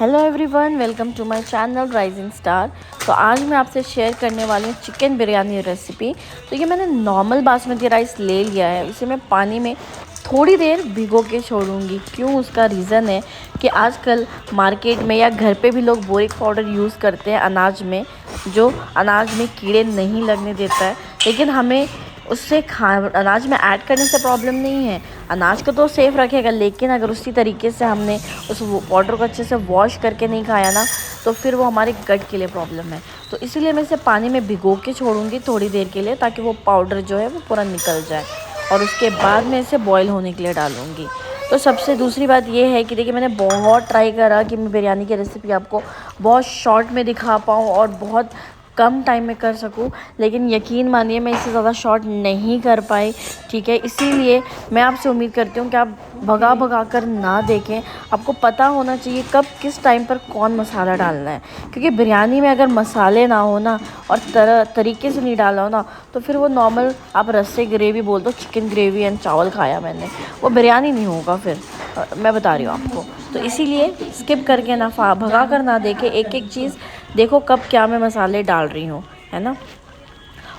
Hello everyone, welcome to my channel rising star. तो आज मैं आपसे शेयर करने वाली हूँ चिकन बिरयानी रेसिपी। तो ये मैंने नॉर्मल बासमती राइस ले लिया है, इसे मैं पानी में थोड़ी देर भिगो के छोड़ूंगी। क्यों? उसका रीज़न है कि आजकल मार्केट में या घर पे भी लोग बोरिक पाउडर यूज़ करते हैं अनाज में, जो अनाज में कीड़े नहीं लगने देता है। लेकिन हमें उससे अनाज में ऐड करने से प्रॉब्लम नहीं है, अनाज को तो सेफ़ रखेगा। लेकिन अगर उसी तरीके से हमने उस पाउडर को अच्छे से वॉश करके नहीं खाया ना, तो फिर वो हमारे गट के लिए प्रॉब्लम है। तो इसीलिए मैं इसे पानी में भिगो के छोड़ूंगी थोड़ी देर के लिए, ताकि वो पाउडर जो है वो पूरा निकल जाए। और उसके बाद मैं इसे बॉईल होने के लिए डालूंगी। तो सबसे दूसरी बात ये है कि देखिए, मैंने बहुत ट्राई करा कि मैं बिरयानी की रेसिपी आपको बहुत शॉर्ट में दिखा पाऊँ और बहुत कम टाइम में कर सकूं, लेकिन यकीन मानिए मैं इससे ज़्यादा शॉर्ट नहीं कर पाई। ठीक है, इसीलिए मैं आपसे उम्मीद करती हूँ कि आप भगा भगा कर ना देखें। आपको पता होना चाहिए कब किस टाइम पर कौन मसाला डालना है, क्योंकि बिरयानी में अगर मसाले ना हो ना और तरीके से नहीं डाला हो ना, तो फिर वो नॉर्मल आप रस्से ग्रेवी बोल दो, चिकन ग्रेवी एंड चावल खाया मैंने, वो बिरयानी नहीं होगा फिर। मैं बता रही हूँ आपको। तो इसीलिए स्किप करके ना, भगा कर ना देखें, एक एक चीज़ देखो कब क्या मैं मसाले डाल रही हूँ, है ना।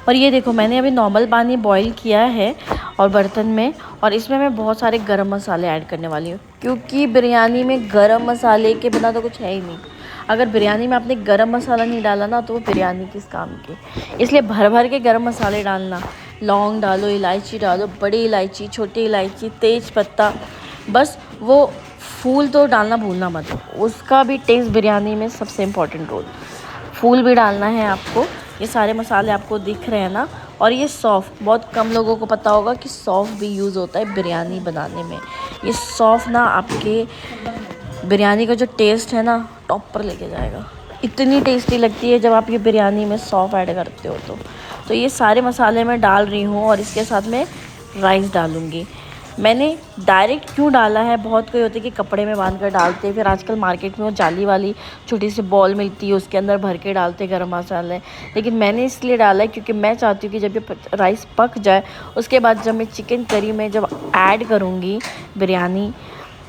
और ये देखो, मैंने अभी नॉर्मल पानी बॉईल किया है और बर्तन में, और इसमें मैं बहुत सारे गरम मसाले ऐड करने वाली हूँ, क्योंकि बिरयानी में गरम मसाले के बिना तो कुछ है ही नहीं। अगर बिरयानी में आपने गरम मसाला नहीं डाला ना, तो वो बिरयानी किस काम की। इसलिए भर भर के गरम मसाले डालना। लौंग डालो, इलायची डालो, बड़ी इलायची, छोटी इलायची, तेज पत्ता, बस वो फूल तो डालना भूलना मत, उसका भी टेस्ट बिरयानी में सबसे इम्पॉर्टेंट रोल। फूल भी डालना है आपको। ये सारे मसाले आपको दिख रहे हैं ना। और ये सौंफ, बहुत कम लोगों को पता होगा कि सौंफ भी यूज़ होता है बिरयानी बनाने में। ये सौंफ ना आपके बिरयानी का जो टेस्ट है ना, टॉप पर लेके जाएगा। इतनी टेस्टी लगती है जब आप ये बिरयानी में सौंफ ऐड करते हो तो ये सारे मसाले मैं डाल रही हूँ, और इसके साथ मैं राइस डालूँगी। मैंने डायरेक्ट क्यों डाला है, बहुत कोई होते हैं कि कपड़े में बांध कर डालते हैं, फिर आजकल मार्केट में वो जाली वाली छोटी सी बॉल मिलती है, उसके अंदर भर के डालते हैं गरम मसाले। लेकिन मैंने इसलिए डाला है क्योंकि मैं चाहती हूँ कि जब ये राइस पक जाए, उसके बाद जब मैं चिकन करी में जब ऐड करूँगी बिरयानी,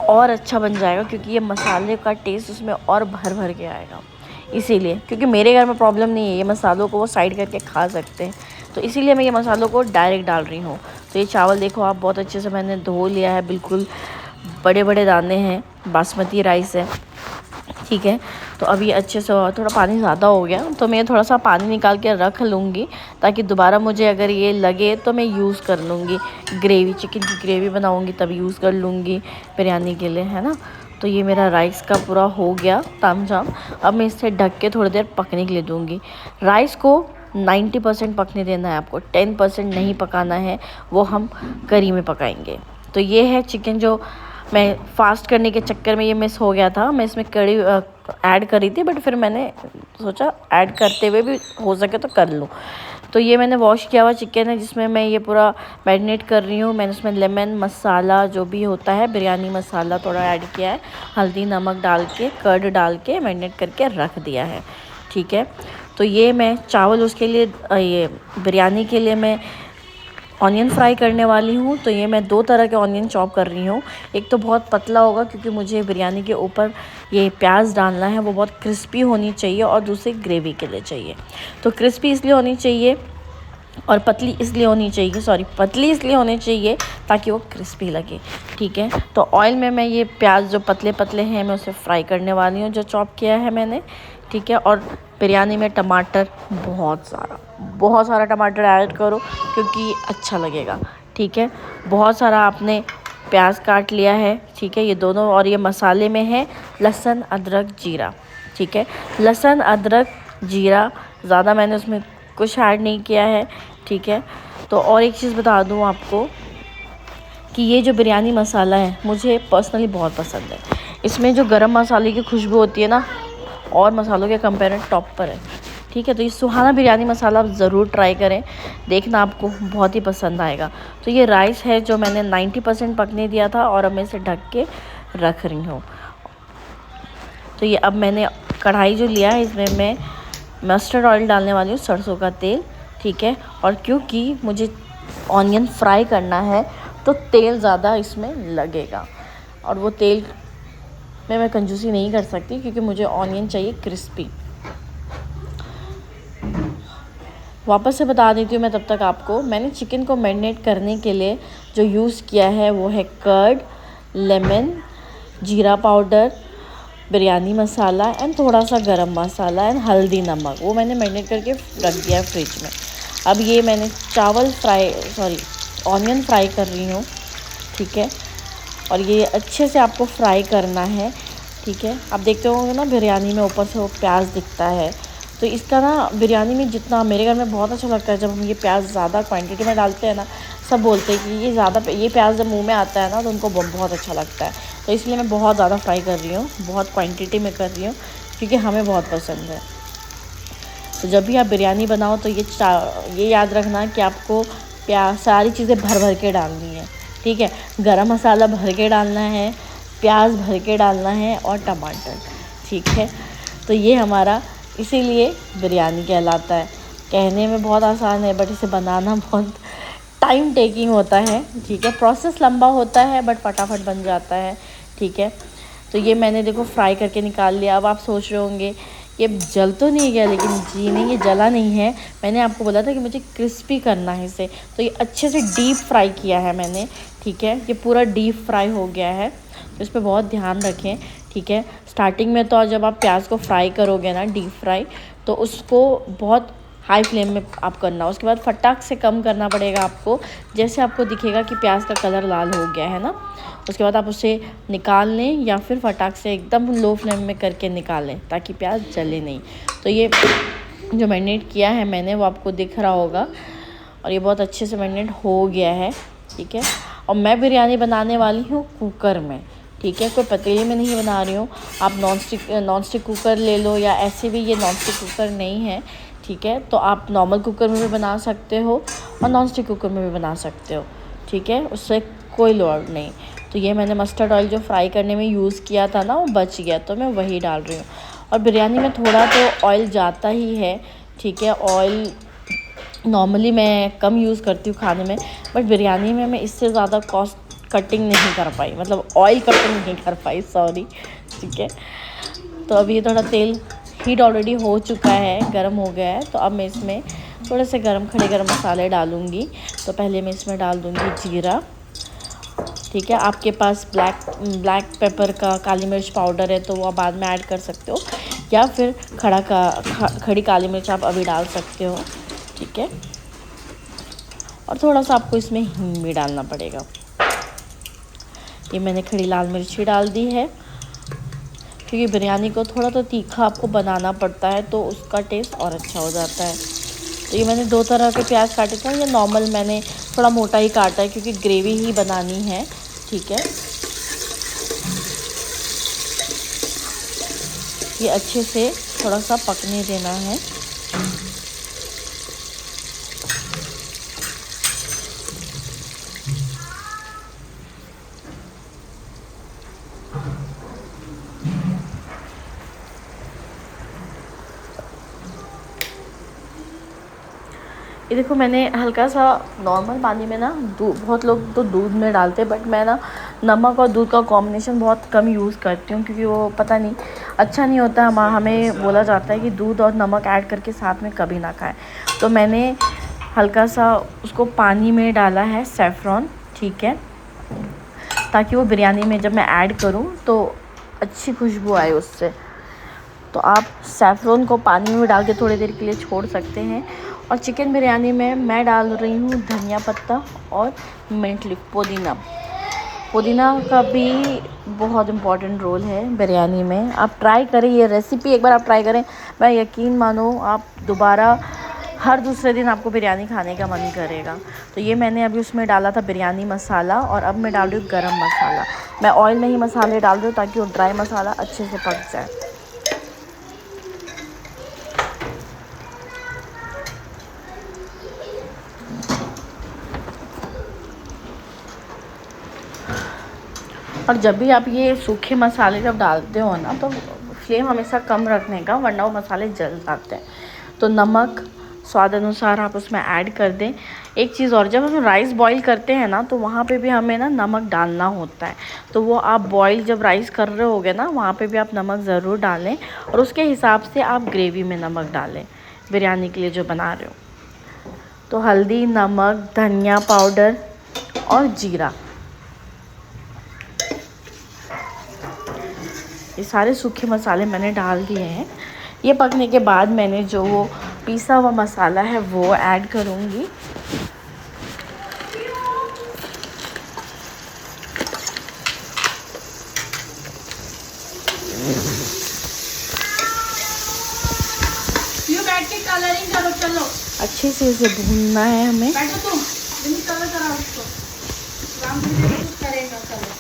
और अच्छा बन जाएगा, क्योंकि ये मसाले का टेस्ट उसमें और भर भर के आएगा। इसीलिए, क्योंकि मेरे घर में प्रॉब्लम नहीं है, ये मसालों को वो साइड करके खा सकते हैं, तो इसीलिए मैं ये मसालों को डायरेक्ट डाल रही हूँ। तो ये चावल देखो आप, बहुत अच्छे से मैंने धो लिया है, बिल्कुल बड़े बड़े दाने हैं, बासमती राइस है। ठीक है, तो अभी अच्छे से, थोड़ा पानी ज़्यादा हो गया तो मैं थोड़ा सा पानी निकाल के रख लूँगी, ताकि दोबारा मुझे अगर ये लगे तो मैं यूज़ कर लूँगी। ग्रेवी, चिकन की ग्रेवी बनाऊँगी तब यूज़ कर लूँगी बिरयानी के लिए, है ना। तो ये मेरा राइस का पूरा हो गया तामझाम। अब मैं इसे ढक के थोड़ी देर पकने के लिए दूँगी। राइस को 90% पकने देना है आपको, 10% नहीं पकाना है, वो हम करी में पकाएंगे। तो ये है चिकन, जो मैं फास्ट करने के चक्कर में ये मिस हो गया था। मैं इसमें कड़ी ऐड करी थी, बट फिर मैंने सोचा ऐड करते हुए भी हो सके तो कर लूँ। तो ये मैंने वॉश किया हुआ चिकन है, जिसमें मैं ये पूरा मैरिनेट कर रही हूँ। मैंने उसमें लेमन मसाला जो भी होता है, बिरयानी मसाला थोड़ा ऐड किया है, हल्दी नमक डाल के, कर्ड डाल के मैरिनेट करके रख दिया है। ठीक है, तो ये मैं चावल उसके लिए, ये बिरयानी के लिए मैं ऑनियन फ्राई करने वाली हूँ। तो ये मैं 2 तरह के ऑनियन चॉप कर रही हूँ। एक तो बहुत पतला होगा, क्योंकि मुझे बिरयानी के ऊपर ये प्याज डालना है, वो बहुत क्रिस्पी होनी चाहिए, और दूसरी ग्रेवी के लिए चाहिए। तो क्रिस्पी इसलिए होनी चाहिए और पतली इसलिए होनी चाहिए, पतली इसलिए होनी चाहिए ताकि वो क्रिस्पी लगे। ठीक है, तो ऑयल में मैं ये प्याज जो पतले पतले हैं, मैं उसे फ्राई करने वाली हूँ, जो चॉप किया है मैंने। ठीक है, और बिरयानी में टमाटर बहुत सारा टमाटर ऐड करो, क्योंकि अच्छा लगेगा। ठीक है, बहुत सारा आपने प्याज काट लिया है। ठीक है, ये दोनों, और ये मसाले में है लहसुन अदरक जीरा। ठीक है, लहसुन अदरक जीरा, ज़्यादा मैंने उसमें कुछ ऐड नहीं किया है। ठीक है, तो और एक चीज़ बता दूँ आपको कि ये जो बिरयानी मसाला है, मुझे पर्सनली बहुत पसंद है। इसमें जो गरम मसाले की खुशबू होती है ना, और मसालों के कंपेयर टॉप पर है। ठीक है, तो ये सुहाना बिरयानी मसाला आप ज़रूर ट्राई करें, देखना आपको बहुत ही पसंद आएगा। तो ये राइस है जो मैंने 90% पकने दिया था, और अब मैं इसे ढक के रख रही हूँ। तो ये अब मैंने कढ़ाई जो लिया है, इसमें मैं मस्टर्ड ऑयल डालने वाली हूँ, सरसों का तेल। ठीक है, और क्योंकि मुझे ऑनियन फ्राई करना है, तो तेल ज़्यादा इसमें लगेगा, और वो तेल में मैं कंजूसी नहीं कर सकती क्योंकि मुझे ऑनियन चाहिए क्रिस्पी। वापस से बता देती हूँ मैं तब तक आपको, मैंने चिकन को मैरिनेट करने के लिए जो यूज़ किया है वो है कर्ड, लेमन, जीरा पाउडर, बिरयानी मसाला एंड थोड़ा सा गरम मसाला एंड हल्दी, नमक। वो मैंने मैरिनेट करके रख दिया है फ्रिज में। अब ये मैंने ऑनियन फ्राई कर रही हूँ, ठीक है। और ये अच्छे से आपको फ्राई करना है, ठीक है। आप देखते होंगे ना बिरयानी में ऊपर से वो प्याज दिखता है, तो इसका ना बिरयानी में जितना मेरे घर में बहुत अच्छा लगता है जब हम ये प्याज ज़्यादा क्वांटिटी में डालते हैं ना, सब बोलते हैं कि ये प्याज जब मुंह में आता है ना तो उनको बहुत अच्छा लगता है। तो इसलिए मैं बहुत ज़्यादा फ्राई कर रही हूँ, बहुत क्वांटिटी में कर रही हूँ क्योंकि हमें बहुत पसंद है। तो जब भी आप बिरयानी बनाओ तो ये याद रखना कि आपको सारी चीज़ें भर भर के डालनी है, ठीक है। गरम मसाला भर के डालना है, प्याज भर के डालना है और टमाटर, ठीक है। तो ये हमारा इसीलिए बिरयानी कहलाता है। कहने में बहुत आसान है बट इसे बनाना बहुत टाइम टेकिंग होता है, ठीक है। प्रोसेस लंबा होता है बट फटाफट बन जाता है, ठीक है। तो ये मैंने देखो फ्राई करके निकाल लिया। अब आप सोच रहे होंगे ये जल तो नहीं गया, लेकिन जी नहीं, ये जला नहीं है। मैंने आपको बोला था कि मुझे क्रिस्पी करना है इसे, तो ये अच्छे से डीप फ्राई किया है मैंने, ठीक है। ये पूरा डीप फ्राई हो गया है, तो इस पर बहुत ध्यान रखें, ठीक है। स्टार्टिंग में तो जब आप प्याज को फ्राई करोगे ना डीप फ्राई, तो उसको बहुत हाई फ्लेम में आप करना, उसके बाद फटाक से कम करना पड़ेगा आपको। जैसे आपको दिखेगा कि प्याज का कलर लाल हो गया है ना, उसके बाद आप उसे निकाल लें या फिर फटाक से एकदम लो फ्लेम में करके निकालें ताकि प्याज जले नहीं। तो ये जो मैरिनेट किया है मैंने वो आपको दिख रहा होगा और ये बहुत अच्छे से मैरिनेट हो गया है, ठीक है। और मैं बिरयानी बनाने वाली हूँ कुकर में, ठीक है। कोई पतीले में नहीं बना रही हूँ। आप नॉन स्टिक कुकर ले लो, या ऐसे भी ये नॉन स्टिक कुकर नहीं है, ठीक है। तो आप नॉर्मल कुकर में भी बना सकते हो और नॉन स्टिक कुकर में भी बना सकते हो, ठीक है। उससे कोई लोड़ नहीं। तो ये मैंने मस्टर्ड ऑयल जो फ्राई करने में यूज़ किया था ना वो बच गया, तो मैं वही डाल रही हूँ। और बिरयानी में थोड़ा तो ऑयल जाता ही है, ठीक है। ऑयल नॉर्मली मैं कम यूज़ करती हूँ खाने में, बट बिरयानी में मैं इससे ज़्यादा कॉस्ट कटिंग नहीं कर पाई, मतलब ऑयल कटिंग नहीं कर पाई, सॉरी, ठीक है। तो अभी थोड़ा तेल हीट ऑलरेडी हो चुका है, गर्म हो गया है। तो अब मैं इसमें थोड़े से खड़े गरम मसाले डालूँगी। तो पहले मैं इसमें डाल दूँगी जीरा, ठीक है। आपके पास ब्लैक पेपर का काली मिर्च पाउडर है तो वो आप बाद में ऐड कर सकते हो, या फिर खड़ी काली मिर्च आप अभी डाल सकते हो, ठीक है। और थोड़ा सा आपको इसमें हींग भी डालना पड़ेगा। ये मैंने खड़ी लाल मिर्ची डाल दी है क्योंकि बिरयानी को थोड़ा तो तीखा आपको बनाना पड़ता है तो उसका टेस्ट और अच्छा हो जाता है। तो ये मैंने 2 तरह के प्याज काटे थे। ये नॉर्मल मैंने थोड़ा मोटा ही काटा है क्योंकि ग्रेवी ही बनानी है, ठीक है। ये अच्छे से थोड़ा सा पकने देना है। ये देखो मैंने हल्का सा नॉर्मल पानी में ना बहुत लोग तो दूध में डालते हैं, बट मैं ना नमक और दूध का कॉम्बिनेशन बहुत कम यूज़ करती हूँ क्योंकि वो पता नहीं अच्छा नहीं होता। हमें बोला जाता है कि दूध और नमक ऐड करके साथ में कभी ना खाएं। तो मैंने हल्का सा उसको पानी में डाला है सैफ़रॉन, ठीक है, ताकि वो बिरयानी में जब मैं ऐड करूँ तो अच्छी खुशबू आए उससे। तो आप सैफ़रॉन को पानी में डाल के थोड़ी देर के लिए छोड़ सकते हैं। और चिकन बिरयानी में मैं डाल रही हूँ धनिया पत्ता और मिंट लीफ, पुदीना का भी बहुत इम्पॉर्टेंट रोल है बिरयानी में। आप ट्राई करें, ये रेसिपी एक बार आप ट्राई करें, मैं यकीन मानो आप दोबारा हर दूसरे दिन आपको बिरयानी खाने का मन करेगा। तो ये मैंने अभी उसमें डाला था बिरयानी मसाला और अब मैं डाल रही हूँ गरम मसाला। मैं ऑयल में ही मसाले डाल रही हूँ ताकि वो ड्राई मसाला अच्छे से पक जाए। और जब भी आप ये सूखे मसाले जब डालते हो ना तो फ्लेम हमेशा कम रखने का, वरना वो मसाले जल जाते हैं। तो नमक, स्वाद अनुसार आप उसमें ऐड कर दें। एक चीज़ और, जब हम राइस बॉईल करते हैं ना तो वहाँ पे भी हमें ना नमक डालना होता है। तो वो आप बॉईल जब राइस कर रहे होगे ना वहाँ पे भी आप नमक ज़रूर डालें और उसके हिसाब से आप ग्रेवी में नमक डालें बिरयानी के लिए जो बना रहे हो। तो हल्दी, नमक, धनिया पाउडर और जीरा, ये सारे सूखे मसाले मैंने डाल दिए हैं। ये पकने के बाद मैंने जो वो पिसा हुआ मसाला है वो ऐड करूँगी। बैठ के कलरिंग करो, चलो अच्छे से इसे भूनना है हमें। बैठो तुम, कलर करा उसको, राम कुछ करेगा कलर।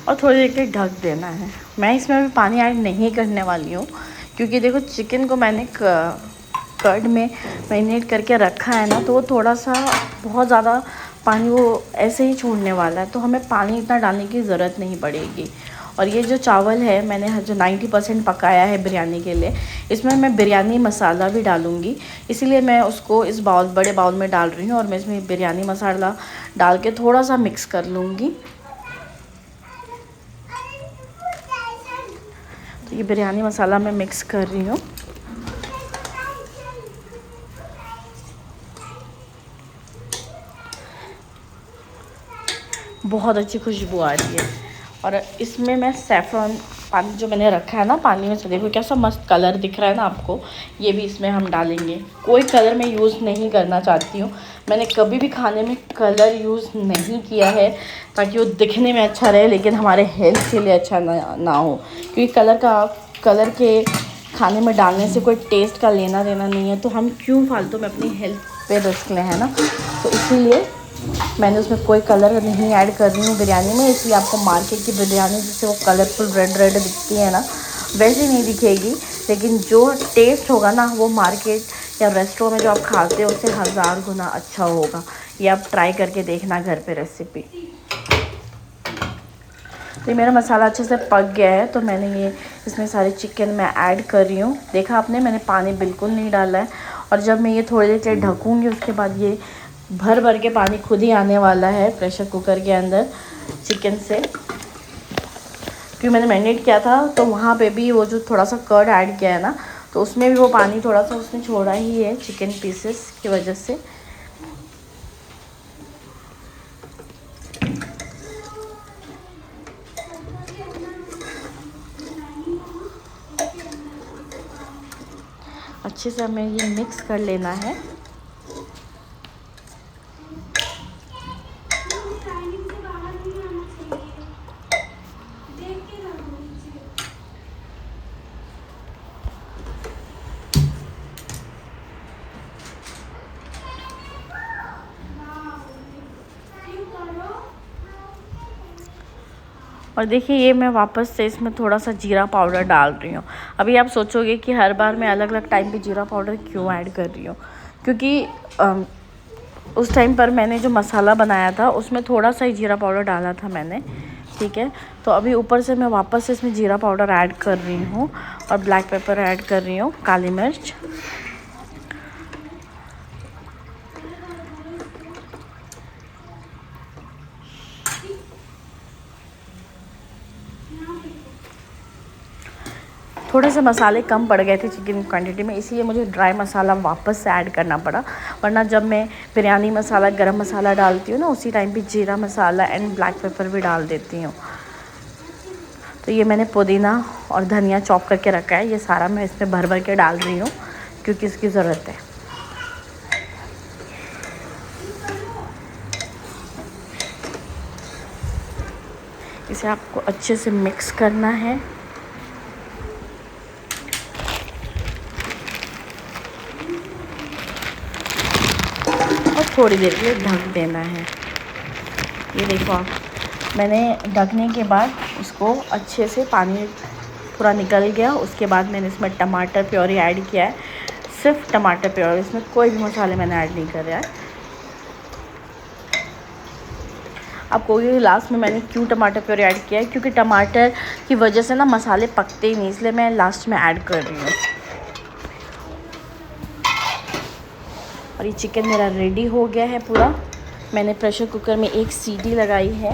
और थोड़ी देर के ढक देना है। मैं इसमें अभी पानी ऐड नहीं करने वाली हूँ क्योंकि देखो चिकन को मैंने कर्ड में मैरिनेट करके रखा है ना, तो वो थोड़ा सा बहुत ज़्यादा पानी वो ऐसे ही छोड़ने वाला है, तो हमें पानी इतना डालने की ज़रूरत नहीं पड़ेगी। और ये जो चावल है मैंने जो 90% पकाया है बिरयानी के लिए, इसमें मैं बिरयानी मसाला भी डालूँगी, इसीलिए मैं उसको इस बड़े बाउल में डाल रही हूँ और मैं इसमें बिरयानी मसाला डाल के थोड़ा सा मिक्स कर लूँगी। तो ये बिरयानी मसाला मैं मिक्स कर रही हूँ। बहुत अच्छी खुशबू आ रही है। और इसमें मैं सैफ़रॉन पानी जो मैंने रखा है ना पानी में से, देखो कैसा मस्त कलर दिख रहा है ना आपको, ये भी इसमें हम डालेंगे। कोई कलर मैं यूज़ नहीं करना चाहती हूँ, मैंने कभी भी खाने में कलर यूज़ नहीं किया है ताकि वो दिखने में अच्छा रहे लेकिन हमारे हेल्थ के लिए अच्छा ना हो, क्योंकि कलर के खाने में डालने से कोई टेस्ट का लेना देना नहीं है, तो हम क्यों फालतू में अपनी हेल्थ पे रिस्क लें, है ना। तो इसीलिए मैंने उसमें कोई कलर नहीं ऐड कर रही हूँ बिरयानी में। इसलिए आपको मार्केट की बिरयानी जिससे वो कलरफुल रेड दिखती है ना वैसी नहीं दिखेगी, लेकिन जो टेस्ट होगा ना वो मार्केट या रेस्टोरेंट में जो आप खाते हो उससे 1000 गुना अच्छा होगा। ये आप ट्राई करके देखना घर पे रेसिपी। तो ये मेरा मसाला अच्छे से पक गया है, तो मैंने ये इसमें सारे चिकन मैं ऐड कर रही हूँ। देखा आपने, मैंने पानी बिल्कुल नहीं डाला है। और जब मैं ये थोड़ी देर के लिए ढकूँगी उसके बाद ये भर के पानी खुद ही आने वाला है प्रेशर कुकर के अंदर चिकन से, क्योंकि मैंने मैरिनेट किया था तो वहाँ पे भी वो जो थोड़ा सा कर्ड ऐड किया है ना, तो उसमें भी वो पानी थोड़ा सा उसने छोड़ा ही है चिकन पीसेस की वजह से। अच्छे से हमें ये मिक्स कर लेना है। और देखिए ये मैं वापस से इसमें थोड़ा सा जीरा पाउडर डाल रही हूँ। अभी आप सोचोगे कि हर बार मैं अलग अलग टाइम पे जीरा पाउडर क्यों ऐड कर रही हूँ, क्योंकि उस टाइम पर मैंने जो मसाला बनाया था उसमें थोड़ा सा ही जीरा पाउडर डाला था मैंने, ठीक है। तो अभी ऊपर से मैं वापस से इसमें जीरा पाउडर ऐड कर रही हूँ और ब्लैक पेपर ऐड कर रही हूँ, काली मिर्च। थोड़े से मसाले कम पड़ गए थे चिकन क्वांटिटी में, इसलिए मुझे ड्राई मसाला वापस से ऐड करना पड़ा, वरना जब मैं बिरयानी मसाला गरम मसाला डालती हूँ ना उसी टाइम पे जीरा मसाला एंड ब्लैक पेपर भी डाल देती हूँ। तो ये मैंने पुदीना और धनिया चॉप करके रखा है, ये सारा मैं इसमें भर के डाल रही हूँ क्योंकि इसकी ज़रूरत है। इसे आपको अच्छे से मिक्स करना है। थोड़ी देर के लिए ढक देना है। ये देखो आप, मैंने ढकने के बाद इसको अच्छे से पानी पूरा निकल गया। उसके बाद मैंने इसमें टमाटर प्योरी ऐड किया है, सिर्फ टमाटर प्योरी, इसमें कोई भी मसाले मैंने ऐड नहीं कर रहा है। आपको ये लास्ट में मैंने क्यों टमाटर प्योरी ऐड किया है, क्योंकि टमाटर की वजह से ना मसाले पकते ही नहीं, इसलिए मैं लास्ट में ऐड कर रही हूँ। और ये चिकन मेरा रेडी हो गया है पूरा। मैंने प्रेशर कुकर में एक सीटी लगाई है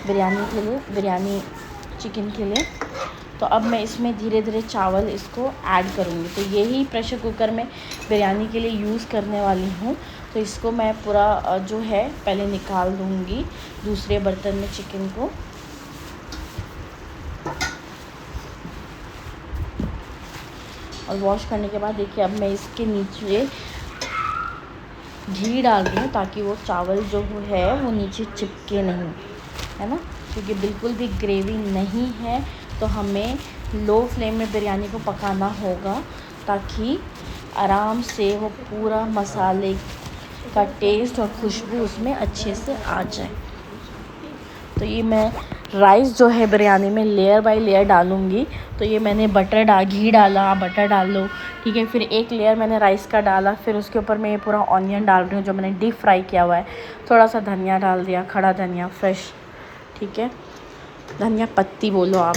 बिरयानी के लिए, बिरयानी चिकन के लिए। तो अब मैं इसमें धीरे धीरे चावल इसको ऐड करूँगी। तो यही प्रेशर कुकर में बिरयानी के लिए यूज़ करने वाली हूँ। तो इसको मैं पूरा जो है पहले निकाल दूँगी दूसरे बर्तन में चिकन को। और वॉश करने के बाद देखिए अब मैं इसके नीचे घी डाल रही हूँ ताकि वो चावल जो है वो नीचे चिपके नहीं, है ना, क्योंकि बिल्कुल भी ग्रेवी नहीं है। तो हमें लो फ्लेम में बिरयानी को पकाना होगा ताकि आराम से वो पूरा मसाले का टेस्ट और खुशबू उसमें अच्छे से आ जाए। तो ये मैं राइस जो है बिरयानी में लेयर बाय लेयर डालूँगी। तो ये मैंने घी डाला, आप बटर डाल लो, ठीक है। फिर एक लेयर मैंने राइस का डाला, फिर उसके ऊपर मैं ये पूरा ऑनियन डाल रही हूँ जो मैंने डीप फ्राई किया हुआ है। थोड़ा सा धनिया डाल दिया, खड़ा धनिया फ्रेश, ठीक है, धनिया पत्ती बोलो आप।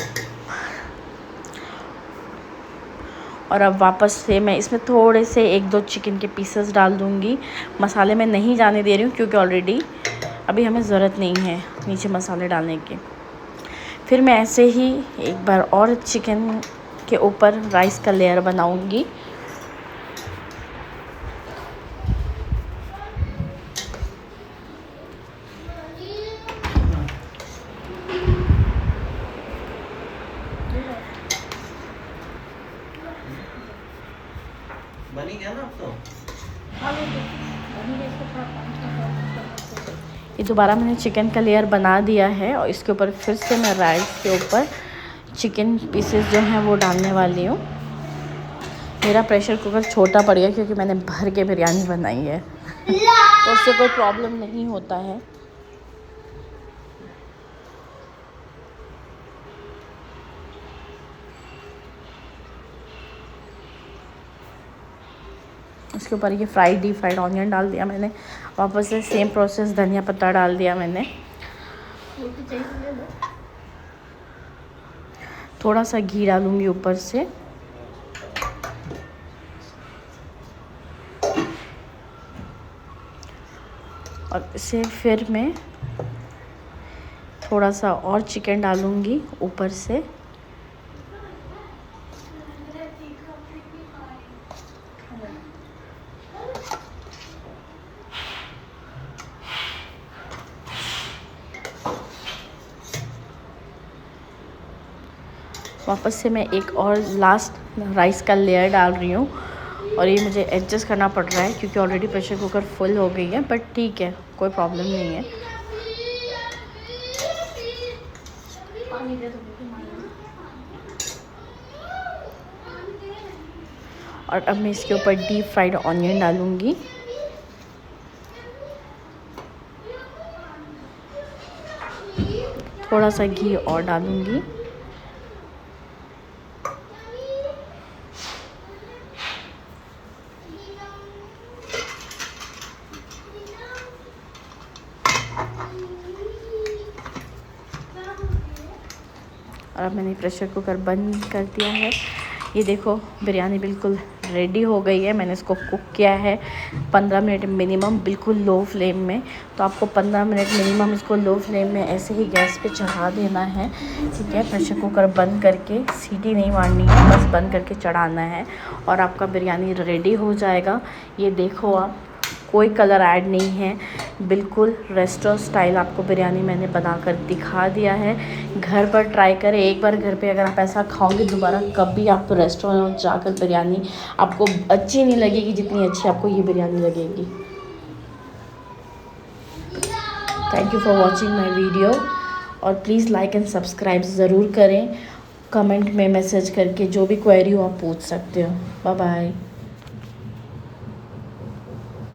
और अब वापस से मैं इसमें थोड़े से 1-2 चिकन के पीसेस डाल दूँगी। मसाले में नहीं जाने दे रही हूँ क्योंकि ऑलरेडी अभी हमें ज़रूरत नहीं है नीचे मसाले डालने की। फिर मैं ऐसे ही एक बार और चिकन के ऊपर राइस का लेयर बनाऊँगी। बनी गया ना अब तो। ये दोबारा मैंने चिकन का लेयर बना दिया है और इसके ऊपर फिर से मैं राइस के ऊपर चिकन पीसेस जो हैं वो डालने वाली हूँ। मेरा प्रेशर कुकर छोटा पड़ गया क्योंकि मैंने भर के बिरयानी बनाई है तो उससे कोई प्रॉब्लम नहीं होता है। उसके ऊपर ये डीप फ्राइड ऑनियन डाल दिया मैंने। वापस से सेम प्रोसेस, धनिया पत्ता डाल दिया मैंने। थोड़ा सा घी डालूंगी ऊपर से। और इसे फिर मैं थोड़ा सा और चिकन डालूंगी ऊपर से। वापस से मैं एक और लास्ट राइस का लेयर डाल रही हूँ। और ये मुझे एडजस्ट करना पड़ रहा है क्योंकि ऑलरेडी प्रेशर कुकर फुल हो गई है, बट ठीक है, कोई प्रॉब्लम नहीं है। और अब मैं इसके ऊपर डीप फ्राइड ऑनियन डालूँगी। थोड़ा सा घी और डालूँगी। और अब मैंने प्रेशर कुकर बंद कर दिया है। ये देखो बिरयानी बिल्कुल रेडी हो गई है। मैंने इसको कुक किया है 15 मिनट मिनिमम, बिल्कुल लो फ्लेम में। तो आपको 15 मिनट मिनिमम इसको लो फ्लेम में ऐसे ही गैस पे चढ़ा देना है, ठीक है। प्रेशर कुकर बंद करके, सीटी नहीं मारनी है, बस बंद करके चढ़ाना है और आपका बिरयानी रेडी हो जाएगा। ये देखो आप, कोई कलर ऐड नहीं है, बिल्कुल रेस्टोरेंट स्टाइल आपको बिरयानी मैंने बनाकर दिखा दिया है। घर पर ट्राई करें एक बार, घर पे अगर आप ऐसा खाओगे दोबारा कभी आप रेस्टोरेंट जाकर बिरयानी आपको अच्छी नहीं लगेगी जितनी अच्छी आपको ये बिरयानी लगेगी। Thank you for watching my video. और प्लीज़ लाइक एंड सब्सक्राइब ज़रूर करें। कमेंट में मैसेज करके जो भी क्वेरी हो आप पूछ सकते हो। Bye bye.